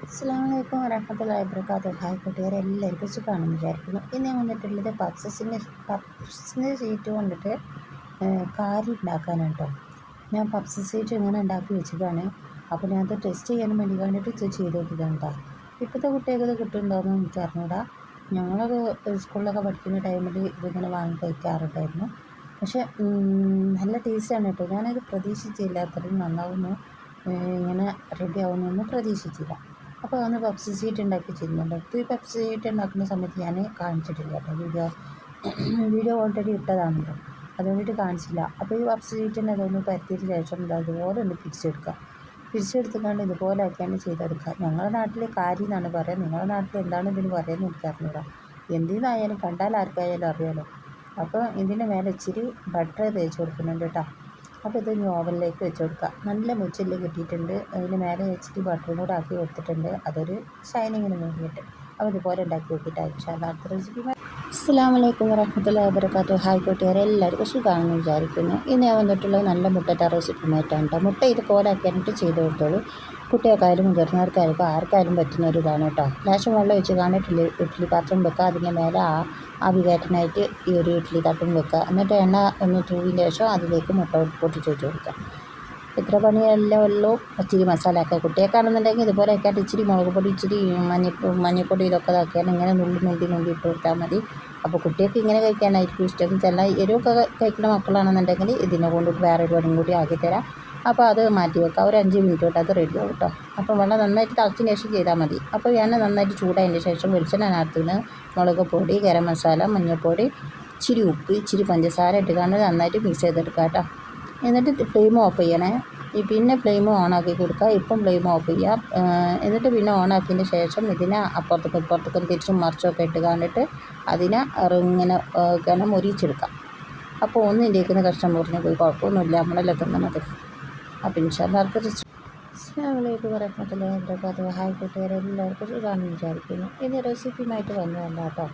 അസ്സലാമലൈക്കും വറഹ്മത്തുള്ളാഹി വബറകാതുഹു. ഹായ് കൂട്ടുകാരെ, എല്ലാവർക്കും സുഖമാണെന്ന് വിചാരിക്കുന്നു. ഇന്ന് ഞാൻ വന്നിട്ടുള്ളത് പപ്സിൻ്റെ ഷീറ്റ് കൊണ്ടിട്ട് കാരി ഉണ്ടാക്കാനാണ് കേട്ടോ. ഞാൻ പപ്സ് ഷീറ്റ് ഇങ്ങനെ ഉണ്ടാക്കി വെച്ചതാണ്. അപ്പോൾ ഞാനത് ടെസ്റ്റ് ചെയ്യാൻ വേണ്ടി കണ്ടിട്ട് ഇത് ചെയ്ത് നോക്കിയതാണ് കേട്ടോ. ഇപ്പോഴത്തെ കുട്ടികൾക്ക് കിട്ടുന്നുണ്ടോയെന്ന് എനിക്ക് അറിഞ്ഞൂടാ. ഞങ്ങളൊക്കെ സ്കൂളിലൊക്കെ പഠിക്കുന്ന ടൈമിൽ ഇതിങ്ങനെ വാങ്ങി കഴിക്കാറുണ്ടായിരുന്നു. പക്ഷേ നല്ല ടേസ്റ്റാണ് കേട്ടോ. ഞാനത് പ്രതീക്ഷിച്ചില്ല, അത്രയും നന്നാവുന്നു, ഇങ്ങനെ റെഡി ആവുന്നൊന്നും പ്രതീക്ഷിച്ചില്ല. അപ്പോൾ അന്ന് പപ്സ് ഷീറ്റ് ഉണ്ടാക്കി വെച്ചിരുന്നുണ്ട്. അപ്പോൾ ഈ പപ്സ് ഷീറ്റ് ഉണ്ടാക്കുന്ന സമയത്ത് ഞാൻ കാണിച്ചിട്ടില്ല കേട്ടോ. വീഡിയോ ഓൾറെഡി ഇട്ടതാണല്ലോ, അതുകൊണ്ടിട്ട് കാണിച്ചില്ല. അപ്പോൾ ഈ പപ്സ് ഷീറ്റിനെ അതൊന്ന് പരത്തിയതിന് ശേഷം അതുപോലെ ഒന്ന് പിരിച്ചെടുത്തുകൊണ്ട് ഇതുപോലെ ആക്കിയാണ് ചെയ്തെടുക്കുക. ഞങ്ങളുടെ നാട്ടിൽ കാരി എന്നാണ് പറയുക. നിങ്ങളുടെ നാട്ടിൽ എന്താണ് ഇതിന് പറയുന്നത് എനിക്കറിഞ്ഞൂടാ. എന്തിനായാലും കണ്ടാൽ ആർക്കായാലും അറിയാമല്ലോ. അപ്പോൾ ഇതിൻ്റെ മേലെ ഇച്ചിരി ബട്ടർ തേച്ച് കൊടുക്കുന്നുണ്ട് കേട്ടോ. അപ്പോൾ ഇത് ഇനി ഓവനിലേക്ക് വെച്ച് കൊടുക്കുക. നല്ല മുച്ചില് കിട്ടിയിട്ടുണ്ട്. അതിന് മേലെ ഇച്ചിരി ബട്ടറും കൂടെ ആക്കി കൊടുത്തിട്ടുണ്ട്, അതൊരു ഷൈനിങ്ങിന് വേണ്ടിയിട്ട്. അപ്പോൾ ഇതുപോലെ ഉണ്ടാക്കി നോക്കിയിട്ട് അടുത്ത റെസിപ്പി. അസ്സലാമലൈക്കും വറഹ്മത്തുള്ളാഹി വബറകാതുഹു. ഹായ് കൂട്ടുകാരെ, എല്ലാവർക്കും സുഖമാണെന്ന് വിചാരിക്കുന്നു. ഇന്ന് ഞാൻ വന്നിട്ടുള്ളത് നല്ല മുട്ടയുടെ റെസിപ്പിയുമായിട്ടാണ് കേട്ടോ. മുട്ട ഇതുപോലെ ആക്കിയിട്ട് ചെയ്ത് കൊടുത്തോളൂ. കുട്ടികൾക്കായാലും മുതിർന്നവർക്കായാലും ആർക്കായാലും പറ്റുന്ന ഒരു ഇതാണ് കേട്ടോ. ലേശം വെള്ളം ഒഴിച്ച് കാണിട്ട് ഇഡ്ഡലി പാത്രം വെക്കുക. അതിൻ്റെ മേലെ ആവി കയറ്റാനായിട്ട് ഈ ഒരു ഇഡ്ഡലി തട്ടും വെക്കുക. എന്നിട്ട് എണ്ണ ഒന്ന് തൂവിന് ശേഷം അതിലേക്ക് മുട്ട പൊട്ടിച്ച് വെച്ച് കൊടുക്കുക. ഇത്ര പണിയെല്ലാം ഉള്ളൂ. ഇച്ചിരി മസാല ഒക്കെ കുട്ടിയൊക്കെയാണെന്നുണ്ടെങ്കിൽ ഇതുപോലെ ആക്കിയിട്ട് ഇച്ചിരി മുളക് പൊടി, ഇച്ചിരി മഞ്ഞൾപ്പൊടി ഇതൊക്കെ ഇതാക്കിയാൽ ഇങ്ങനെ നുള്ളി ഇട്ട് കൊടുത്താൽ മതി. അപ്പോൾ കുട്ടികൾക്ക് ഇങ്ങനെ കഴിക്കാനായിരിക്കും ഇഷ്ടം. ചില എരിവൊക്കെ കഴിക്കുന്ന മക്കളാണെന്നുണ്ടെങ്കിൽ ഇതിനെ കൊണ്ടിട്ട് വേറൊരു പണിയും കൂടി ആക്കിത്തരാം. അപ്പോൾ അത് മാറ്റി വെക്കാം. ഒരു 5 മിനിറ്റ് തൊട്ട് അത് റെഡി ആവും കേട്ടോ. അപ്പോൾ വെള്ളം നന്നായിട്ട് തിളച്ചതിന് ശേഷം ചെയ്താൽ മതി. അപ്പോൾ എണ്ണ നന്നായിട്ട് ചൂടായതിന് ശേഷം വെളിച്ചെണ്ണ മുളക് പൊടി, ഗരം മസാല, മഞ്ഞൾപ്പൊടി, ഇച്ചിരി ഉപ്പ്, ഇച്ചിരി പഞ്ചസാര ഇട്ടുകൊണ്ട് നന്നായിട്ട് മിക്സ് ചെയ്തെടുക്കാം കേട്ടോ. എന്നിട്ട് ഫ്ലെയിം ഓഫ് ചെയ്യണേ. പിന്നെ ഫ്ലെയിം ഓണാക്കി കൊടുക്കുക. ഇപ്പം ഫ്ലെയിം ഓഫ് ചെയ്യാം. എന്നിട്ട് പിന്നെ ഓണാക്കിയതിന് ശേഷം ഇതിനെ അപ്പുറത്തേക്കും തിരിച്ചും മറിച്ചൊക്കെ ഇട്ട് കണ്ടിട്ട് അതിനെ ഇങ്ങനെ മുരിച്ചെടുക്കാം. അപ്പോൾ ഒന്നിൻ്റെക്കുന്ന കഷ്ണം മുറിഞ്ഞ് പോയി കുഴപ്പമൊന്നുമില്ല, നമ്മളെല്ലാം തിന്നണത്. അപ്പോൾ ഇൻഷാല്ലാർക്ക് അസ്സലാമലൈക്കും വറഹ്മത്തുള്ളാഹി വബറകാതുഹു. ഹായ് കൂട്ടുകാരെ, എല്ലാവർക്കും സുഖമാണെന്ന് വിചാരിക്കുന്നു. ഇനി റെസിപ്പിയുമായിട്ട് വന്നതല്ല കേട്ടോ.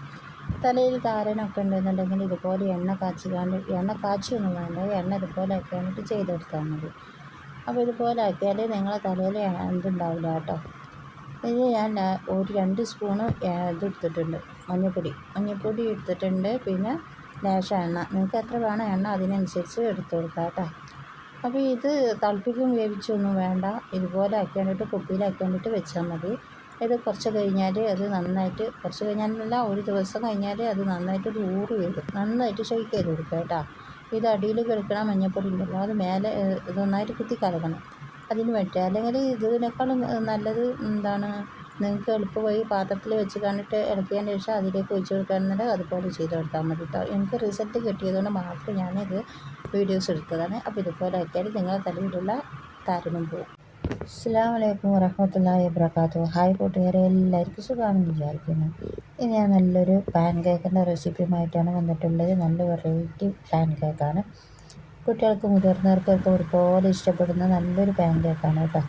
തലയിൽ താരനൊക്കെ ഉണ്ടെന്നുണ്ടെങ്കിൽ ഇതുപോലെ എണ്ണ കാച്ചിയൊന്നും വേണ്ട, എണ്ണ ഇതുപോലെ ആക്കിയാണിട്ട് ചെയ്തെടുത്താൽ മതി. അപ്പോൾ ഇതുപോലെ ആക്കിയാൽ നിങ്ങളെ തലയിൽ എന്തുണ്ടാവില്ല കേട്ടോ. ഇത് ഞാൻ ഒരു 2 സ്പൂണ് ഇതെടുത്തിട്ടുണ്ട്, മഞ്ഞൾപ്പൊടി എടുത്തിട്ടുണ്ട്. പിന്നെ ലേശം എണ്ണ, നിങ്ങൾക്ക് എത്ര വേണം എണ്ണ അതിനനുസരിച്ച് എടുത്ത് കൊടുക്കുക കേട്ടോ. അപ്പോൾ ഇത് തിളപ്പിക്കും വേവിച്ചൊന്നും വേണ്ട, ഇതുപോലെ ആക്കിയാണ്ടിട്ട് കുപ്പിയിലാക്കിയാണ്ടിട്ട് വെച്ചാൽ മതി. ഇത് കുറച്ച് കഴിഞ്ഞാൽ അത് നന്നായിട്ട്, കുറച്ച് കഴിഞ്ഞാലല്ല ഒരു ദിവസം കഴിഞ്ഞാൽ അത് നന്നായിട്ട് ഊറി വരും. നന്നായിട്ട് ഷെയ്ക്ക് ചെയ്ത് കൊടുക്കുക കേട്ടോ. ഇത് അടിയിൽ കിടക്കണ മഞ്ഞൾപ്പൊടി ഉണ്ടല്ലോ, അത് മേലെ ഇത് നന്നായിട്ട് കുത്തി കലക്കണം. അതിന് വേണ്ടി, അല്ലെങ്കിൽ ഇതിനേക്കാളും നല്ലത് എന്താണ്, നിങ്ങൾക്ക് എളുപ്പമായി പാത്രത്തിൽ വെച്ച് കണ്ടിട്ട് ഇളക്കിയതിന് ശേഷം അതിലേക്ക് ഒഴിച്ച് കൊടുക്കുകയാണെന്നുണ്ടെങ്കിൽ അതുപോലെ ചെയ്ത് കൊടുത്താൽ മതി കേട്ടോ. എനിക്ക് റിസൾട്ട് കിട്ടിയതുകൊണ്ട് മാത്രം ഞാനിത് വീഡിയോസ് എടുത്തതാണ്. അപ്പോൾ ഇതുപോലെ ആക്കിയാൽ നിങ്ങളുടെ തലയിലുള്ള താരനും പോകും. അസ്സലാമലൈക്കും വറഹ്മത്തുള്ളാഹി വബറകാതുഹു. ഹായ് കൂട്ടുകാരെ, എല്ലാവർക്കും സുഖമാണെന്ന് വിചാരിക്കുന്നു. ഇനി ഞാൻ നല്ലൊരു പാൻ കേക്കിൻ്റെ റെസിപ്പിയുമായിട്ടാണ് വന്നിട്ടുള്ളത്. നല്ല വെറൈറ്റി പാൻ കേക്കാണ്. കുട്ടികൾക്കും മുതിർന്നവർക്കൊക്കെ ഒരുപോലെ ഇഷ്ടപ്പെടുന്ന നല്ലൊരു പാൻ കേക്കാണ് കേട്ടോ.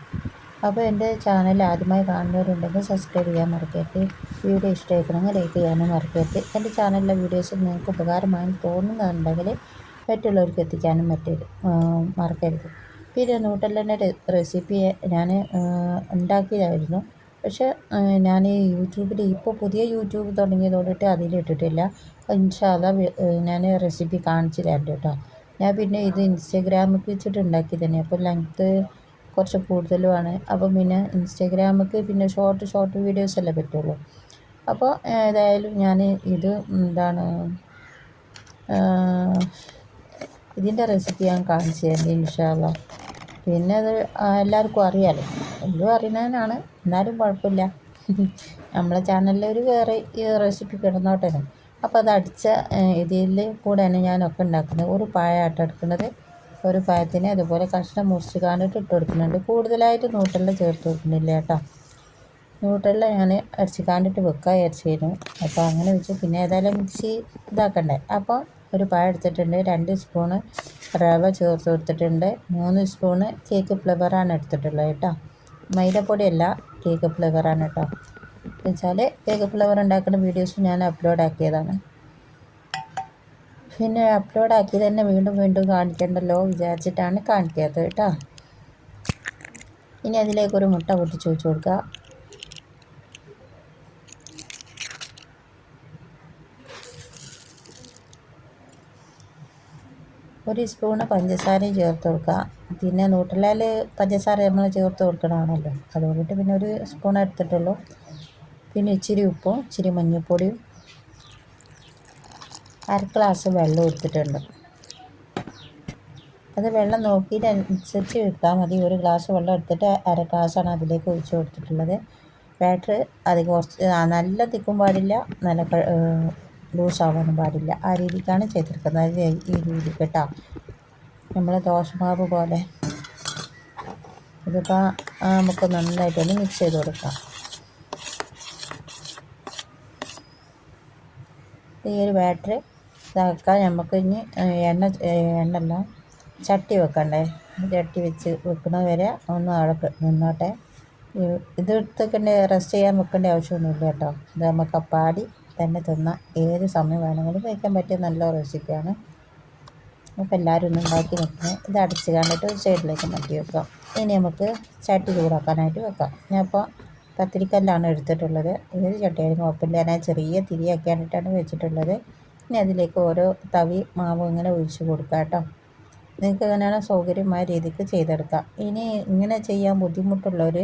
അപ്പോൾ എൻ്റെ ചാനൽ ആദ്യമായി കാണുന്നവരുണ്ടെങ്കിൽ സബ്സ്ക്രൈബ് ചെയ്യാൻ മറക്കരുത്. വീഡിയോ ഇഷ്ടമായിക്കണമെങ്കിൽ ലൈക്ക് ചെയ്യാനും മറക്കരുത്. എൻ്റെ ചാനലിലെ വീഡിയോസ് നിങ്ങൾക്ക് ഉപകാരമായി തോന്നുന്നുണ്ടെങ്കിൽ മറ്റുള്ളവർക്ക് എത്തിക്കാനും മറക്കരുത്. പിന്നെ ന്യൂട്ടല്ലേൻ്റെ റെസിപ്പി ഞാൻ ഉണ്ടാക്കിയതായിരുന്നു. പക്ഷേ ഞാൻ യൂട്യൂബിൽ ഇപ്പോൾ പുതിയ യൂട്യൂബ് തുടങ്ങിയതോടിട്ട് അതിലിട്ടിട്ടില്ല. ഇൻഷാ അല്ലാഹ് ഞാൻ റെസിപ്പി കാണിച്ചു തരാം കേട്ടോ. ഞാൻ പിന്നെ ഇത് ഇൻസ്റ്റാഗ്രാമിൽ വെച്ചിട്ട് ഉണ്ടാക്കി തന്നെ, അപ്പോൾ ലെങ്ത്ത് കുറച്ച് കൂടുതലുമാണ്. അപ്പം പിന്നെ ഇൻസ്റ്റാഗ്രാമിൽ പിന്നെ ഷോർട്ട് വീഡിയോസ് അല്ലേ പറ്റുള്ളൂ. അപ്പോൾ ഏതായാലും ഞാൻ ഇത് ഇതിൻ്റെ റെസിപ്പി ഞാൻ കാണിച്ചു തരുന്നത് ഇൻഷാ അല്ലാഹ്. പിന്നെ അത് എല്ലാവർക്കും അറിയാമല്ലോ, എല്ലാം അറിയുന്നതിനാണ്, എന്നാലും കുഴപ്പമില്ല. നമ്മളെ ചാനലിൽ ഒരു വേറെ ഈ റെസിപ്പി കിടന്നോട്ടെ. അപ്പോൾ അത് അടിച്ച ഇതിൽ കൂടെയാണ് ഞാനൊക്കെ ഉണ്ടാക്കുന്നത്. ഒരു പഴമായിട്ട് എടുക്കുന്നത്, ഒരു പഴത്തിന് അതുപോലെ കഷ്ണം മുറിച്ച് കാണിട്ട് ഇട്ട് കൊടുക്കുന്നുണ്ട്. കൂടുതലായിട്ട് ന്യൂട്ടെല്ല ചേർത്ത് കൊടുക്കുന്നില്ല കേട്ടോ. ന്യൂട്ടെല്ല ഞാൻ അടിച്ച് കാണിട്ട് വെക്കുക വിചാരിച്ചിരുന്നു. അപ്പോൾ അങ്ങനെ വെച്ചു. പിന്നെ ഏതായാലും മിക്സി ഇതാക്കണ്ടേ. അപ്പോൾ ഒരു പഴം എടുത്തിട്ടുണ്ട്, 2 സ്പൂണ് റവ ചേർത്ത് കൊടുത്തിട്ടുണ്ട്, 3 സ്പൂണ് കേക്ക് ഫ്ലേവറാണ് എടുത്തിട്ടുള്ളത് കേട്ടോ. മൈദപ്പൊടിയല്ല, കേക്ക് ഫ്ലേവറാണ് കേട്ടോ. എന്നുവെച്ചാൽ കേക്ക് ഫ്ലേവർ ഉണ്ടാക്കുന്ന വീഡിയോസ് ഞാൻ അപ്ലോഡ് ആക്കിയതാണ്. പിന്നെ അപ്ലോഡ് ആക്കി തന്നെ വീണ്ടും കാണിക്കണ്ടല്ലോ വിചാരിച്ചിട്ടാണ് കാണിക്കാത്തത് കേട്ടോ. ഇനി അതിലേക്കൊരു മുട്ട പൊട്ടിച്ച് വെച്ച് കൊടുക്കുക. ഒരു സ്പൂണ് പഞ്ചസാരയും ചേർത്ത് കൊടുക്കുക. പിന്നെ ന്യൂട്രലയിൽ പഞ്ചസാര നമ്മൾ ചേർത്ത് കൊടുക്കണമാണല്ലോ, അതുകൊണ്ടിട്ട് പിന്നെ ഒരു സ്പൂൺ എടുത്തിട്ടുള്ളൂ. പിന്നെ ഇച്ചിരി ഉപ്പും ഇച്ചിരി മഞ്ഞൾപ്പൊടിയും 1/2 ഗ്ലാസ് വെള്ളം എടുത്തിട്ടുണ്ട്. അത് വെള്ളം നോക്കിയിട്ട് അനുസരിച്ച് എടുത്താൽ മതി. 1 ഗ്ലാസ് വെള്ളം എടുത്തിട്ട് 1/2 ഗ്ലാസ്സാണ് അതിലേക്ക് ഒഴിച്ച് കൊടുത്തിട്ടുള്ളത്. ബാറ്റർ അധികം കുറച്ച് നല്ല തിക്കും പാടില്ല, നല്ല ലൂസാവാനും പാടില്ല. ആ രീതിക്കാണ് ചെയ്തെടുക്കുന്നത്. ഈ രീതി കേട്ടോ, നമ്മൾ ദോശമാവ് പോലെ. ഇതിപ്പോൾ നമുക്ക് നന്നായിട്ടൊന്ന് മിക്സ് ചെയ്ത് കൊടുക്കാം. ഈ ഒരു ബാറ്റർ ഇതാക്കാൻ നമുക്ക് ഇനി എണ്ണല്ല ചട്ടി വെക്കണ്ടേ. ചട്ടി വെക്കുന്നത് വരെ ഒന്ന് അവിടെ നിന്നോട്ടെ. ഇത് എടുത്തേക്കണ്ടേ, റെസ്റ്റ് ചെയ്യാൻ വെക്കേണ്ട ആവശ്യമൊന്നുമില്ല കേട്ടോ. ഇത് നമുക്ക് അപ്പാടി തന്നെ തിന്നാം. ഏത് സമയം വേണമെങ്കിലും കഴിക്കാൻ പറ്റിയ നല്ല റെസിപ്പിയാണ്. അപ്പോൾ എല്ലാവരും ഒന്ന് ഉണ്ടാക്കി വെക്കണം. ഇത് അടച്ച് കണ്ടിട്ട് ഒരു സൈഡിലേക്ക് മാറ്റി വെക്കാം. ഇനി നമുക്ക് ചട്ടി ചൂടാക്കാനായിട്ട് വെക്കാം. ഞാൻ ഇപ്പോൾ പത്തിരിക്കല്ലാണ് എടുത്തിട്ടുള്ളത്. ഏത് ചട്ടിയായാലും കുഴപ്പമില്ല. ഞാൻ ചെറിയ തിരിയാക്കിയിട്ടാണ് വെച്ചിട്ടുള്ളത്. ഇനി അതിലേക്ക് ഓരോ തവി മാവ് ഇങ്ങനെ ഒഴിച്ച് കൊടുക്കാം കേട്ടോ. നിങ്ങൾക്ക് എങ്ങനെയാണോ സൗകര്യമായ രീതിക്ക് ചെയ്തെടുക്കാം. ഇനി ഇങ്ങനെ ചെയ്യാൻ ബുദ്ധിമുട്ടുള്ളവർ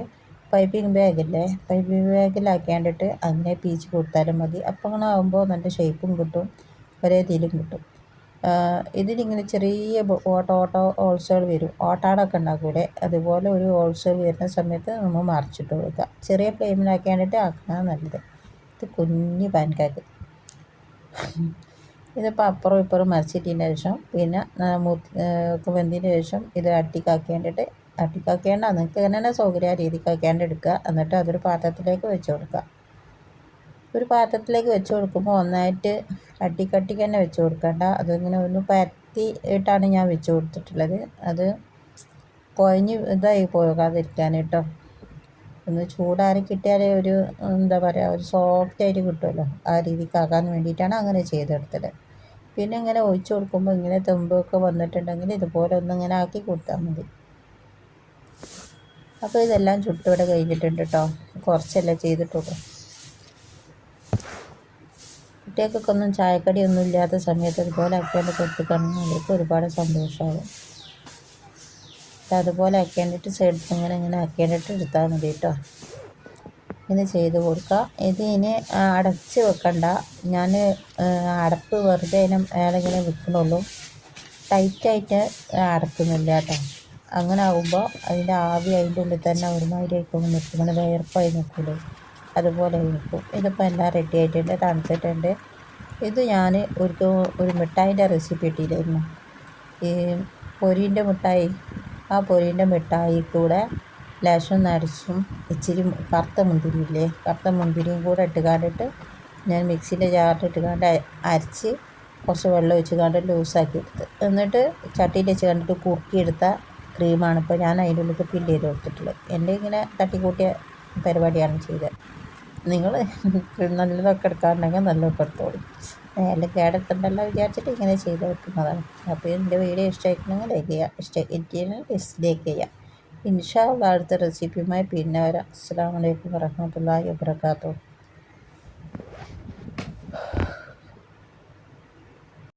പൈപ്പിംഗ് ബാഗില്ലേ, പൈപ്പിംഗ് ബാഗിലാക്കിയാണ്ടിട്ട് അങ്ങനെ പീച്ച് കൊടുത്താലും മതി. അപ്പോൾ അങ്ങനെ ആകുമ്പോൾ നല്ല ഷേപ്പും കിട്ടും, ഒരേ ഇതിലും കിട്ടും. ഇതിലിങ്ങനെ ചെറിയ ഓട്ടോ ഹോൾസുകൾ വരും. ഓട്ടാടൊക്കെ ഉണ്ടാക്കൂടെ, അതുപോലെ ഒരു ഹോൾസുകൾ വരുന്ന സമയത്ത് നമ്മൾ മറിച്ചിട്ട് കൊടുക്കുക. ചെറിയ ഫ്ലെയിമിലാക്കിയാണ്ടിട്ട് ആക്കുന്നത് നല്ലത്. ഇത് കുഞ്ഞ് പാൻകാക്ക്. ഇതിപ്പോൾ അപ്പുറം ഇപ്പുറം മറിച്ചിട്ടതിന് ശേഷം പിന്നെ വെന്തതിന് ശേഷം ഇത് അട്ടിക്കാക്കേണ്ടിട്ട് നിങ്ങൾക്ക് എങ്ങനെ സൗകര്യ രീതിക്കാക്കേണ്ടി എടുക്കുക. എന്നിട്ട് അതൊരു പാത്രത്തിലേക്ക് വെച്ച് കൊടുക്കുക. ഒരു പാത്രത്തിലേക്ക് വെച്ച് കൊടുക്കുമ്പോൾ ഒന്നായിട്ട് അട്ടിക്കട്ടിക്ക് തന്നെ വെച്ച് കൊടുക്കണ്ട. അതിങ്ങനെ ഒന്ന് പരത്തി ഇട്ടാണ് ഞാൻ വെച്ച് കൊടുത്തിട്ടുള്ളത്. അത് കുഴഞ്ഞ് ഇതായി പോകാതിരിക്കാൻ കേട്ടോ. ഒന്ന് ചൂടാറി കിട്ടിയാൽ ഒരു എന്താ പറയുക, ഒരു സോഫ്റ്റായിട്ട് കിട്ടുമല്ലോ. ആ രീതിക്കാക്കാൻ വേണ്ടിയിട്ടാണ് അങ്ങനെ ചെയ്തെടുത്തത്. പിന്നെ ഇങ്ങനെ ഒഴിച്ച് കൊടുക്കുമ്പോൾ ഇങ്ങനെ തുമ്പൊക്കെ വന്നിട്ടുണ്ടെങ്കിൽ ഇതുപോലെ ഒന്നിങ്ങനെ ആക്കി കൊടുത്താൽ മതി. അപ്പോൾ ഇതെല്ലാം ചുട്ടിവിടെ കഴിഞ്ഞിട്ടുണ്ട് കേട്ടോ. കുറച്ചല്ലേ ചെയ്തിട്ടുള്ളൂ. കുട്ടികൾക്കൊക്കെ ഒന്നും ചായക്കടിയൊന്നും ഇല്ലാത്ത സമയത്ത് അതുപോലെ ആക്കിയാണ്ട് കൊടുത്തിട്ടാണെങ്കിൽ അവർക്ക് ഒരുപാട് സന്തോഷമാകും. അതുപോലെ ആക്കിയാണ്ടിട്ട് സൈഡിൽ ഇങ്ങനെ ആക്കിയാണ്ടിട്ട് എടുത്താൽ മതി കേട്ടോ. ഇങ്ങനെ ചെയ്ത് കൊടുക്കുക. ഇനി അടച്ച് വെക്കണ്ട. ഞാൻ അടപ്പ് വെറുതെ മേലിങ്ങനെ വെക്കണുള്ളൂ, ടൈറ്റായിട്ട് അടക്കുന്നില്ല കേട്ടോ. അങ്ങനെ ആകുമ്പോൾ അതിൻ്റെ ആവി അതിൻ്റെ ഉള്ളിൽ തന്നെ ഒരുമാതിരി ആയിക്കൊണ്ട് നിൽക്കും, ഇങ്ങനെ വേർപ്പായി നിൽക്കില്ലേ, അതുപോലെ നിൽക്കും. ഇതിപ്പോൾ എല്ലാം റെഡി ആയിട്ടുണ്ട്, തണുത്തിട്ടുണ്ട്. ഇത് ഞാൻ ഒരു മിഠായിൻ്റെ റെസിപ്പി ഇട്ടില്ലായിരുന്നു, ഈ പൊരീൻ്റെ മിഠായി. ആ പൊരീൻ്റെ മിഠായി കൂടെ ലേശം നട്സും ഇച്ചിരി കറുത്ത മുന്തിരിയും കൂടെ ഇട്ടുകാണ്ടിട്ട് ഞാൻ മിക്സിൻ്റെ ജാറിൽ ഇട്ടുകാണ്ട് അരച്ച് കുറച്ച് വെള്ളം ഒഴിച്ച് കണ്ട് ലൂസാക്കി എടുത്ത്, എന്നിട്ട് ചട്ടിയിൽ വെച്ച് കണ്ടിട്ട് കുറുക്കിയെടുത്ത ക്രീമാണ് ഇപ്പോൾ ഞാൻ അതിൻ്റെ ഉള്ളിൽ ഫില്ല് ചെയ്ത് കൊടുത്തിട്ടുള്ളത്. എൻ്റെ ഇങ്ങനെ തട്ടിക്കൂട്ടിയ പരിപാടിയാണ് ചെയ്തത്. നിങ്ങൾ നല്ലതൊക്കെ എടുക്കാറുണ്ടെങ്കിൽ നല്ലതൊക്കെ എടുത്തോളൂ. എല്ലാം കേടെടുത്തിട്ടുണ്ടല്ലോ വിചാരിച്ചിട്ട് ഇങ്ങനെ ചെയ്ത് വെക്കുന്നതാണ്. അപ്പോൾ എൻ്റെ വീഡിയോ ഇഷ്ടമായിട്ടുണ്ടെങ്കിൽ ലൈക്ക് ചെയ്യുക, ഇഷ്ടമായിട്ടില്ലെങ്കിൽ ഡിസ്ലൈക്ക് ചെയ്യുക. ഇൻഷാ അല്ലാഹ് അടുത്ത റെസിപ്പിയുമായി പിന്നെ വരാം. അസ്സലാമു അലൈക്കും വറഹ്മത്തുള്ളാഹി വബറകാതുഹു.